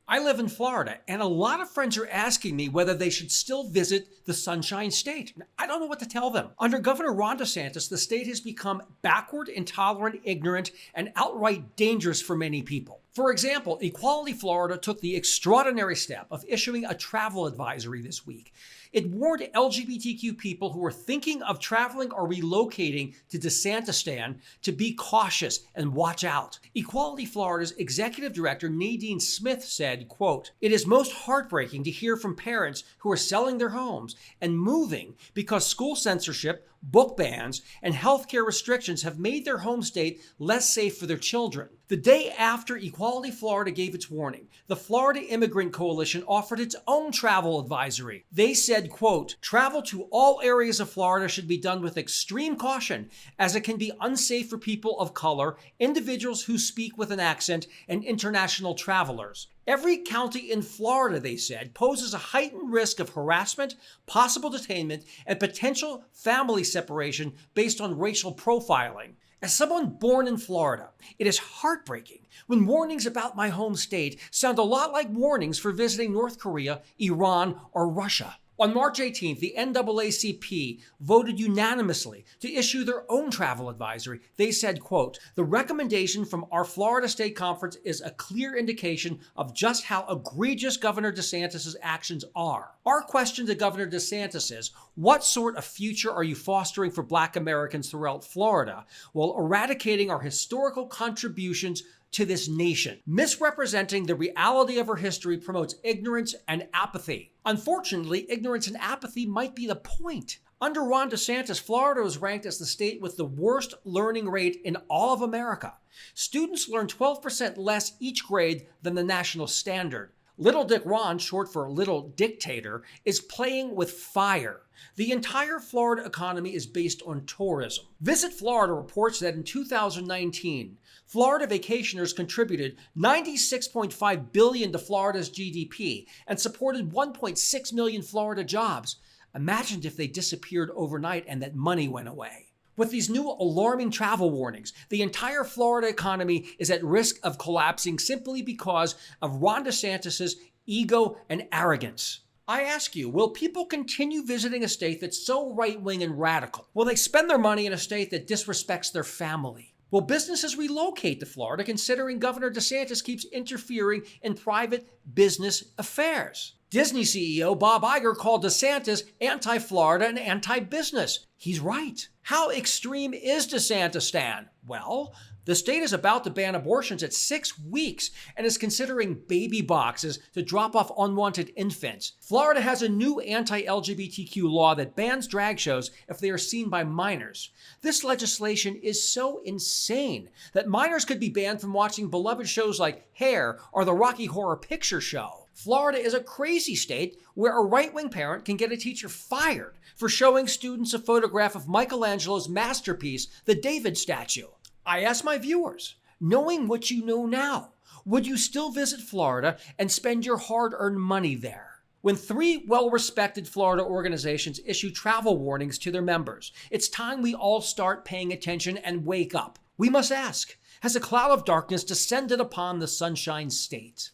I live in Florida, and a lot of friends are asking me whether they should still visit the Sunshine State. I don't know what to tell them. Under Governor Ron DeSantis, the state has become backward, intolerant, ignorant, and outright dangerous for many people. For example, Equality Florida took the extraordinary step of issuing a travel advisory this week. It warned LGBTQ people who were thinking of traveling or relocating to DeSantistan to be cautious and watch out. Equality Florida's executive director, Nadine Smith, said, quote, "It is most heartbreaking to hear from parents who are selling their homes and moving because school censorship, book bans, and healthcare restrictions have made their home state less safe for their children." The day after Equality Florida gave its warning, the Florida Immigrant Coalition offered its own travel advisory. They said, quote, "Travel to all areas of Florida should be done with extreme caution, as it can be unsafe for people of color, individuals who speak with an accent, and international travelers. Every county in Florida," they said, "poses a heightened risk of harassment, possible detainment, and potential family separation based on racial profiling." As someone born in Florida, it is heartbreaking when warnings about my home state sound a lot like warnings for visiting North Korea, Iran, or Russia. On March 18th, the NAACP voted unanimously to issue their own travel advisory. They said, quote, "The recommendation from our Florida State Conference is a clear indication of just how egregious Governor DeSantis' actions are. Our question to Governor DeSantis is, what sort of future are you fostering for Black Americans throughout Florida while eradicating our historical contributions to this nation? Misrepresenting the reality of our history promotes ignorance and apathy." Unfortunately, ignorance and apathy might be the point. Under Ron DeSantis, Florida was ranked as the state with the worst learning rate in all of America. Students learn 12% less each grade than the national standard. Little Dick Ron, short for Little Dictator, is playing with fire. The entire Florida economy is based on tourism. Visit Florida reports that in 2019, Florida vacationers contributed $96.5 billion to Florida's GDP and supported 1.6 million Florida jobs. Imagine if they disappeared overnight and that money went away. With these new alarming travel warnings, the entire Florida economy is at risk of collapsing simply because of Ron DeSantis' ego and arrogance. I ask you, will people continue visiting a state that's so right-wing and radical? Will they spend their money in a state that disrespects their family? Will businesses relocate to Florida considering Governor DeSantis keeps interfering in private business affairs? Disney CEO Bob Iger called DeSantis anti-Florida and anti-business. He's right. How extreme is DeSantistan? Well, the state is about to ban abortions at 6 weeks and is considering baby boxes to drop off unwanted infants. Florida has a new anti-LGBTQ law that bans drag shows if they are seen by minors. This legislation is so insane that minors could be banned from watching beloved shows like Hair or the Rocky Horror Picture Show. Florida is a crazy state where a right-wing parent can get a teacher fired for showing students a photograph of Michelangelo's masterpiece, the David statue. I ask my viewers, knowing what you know now, would you still visit Florida and spend your hard-earned money there? When 3 well-respected Florida organizations issue travel warnings to their members, it's time we all start paying attention and wake up. We must ask, has a cloud of darkness descended upon the Sunshine State?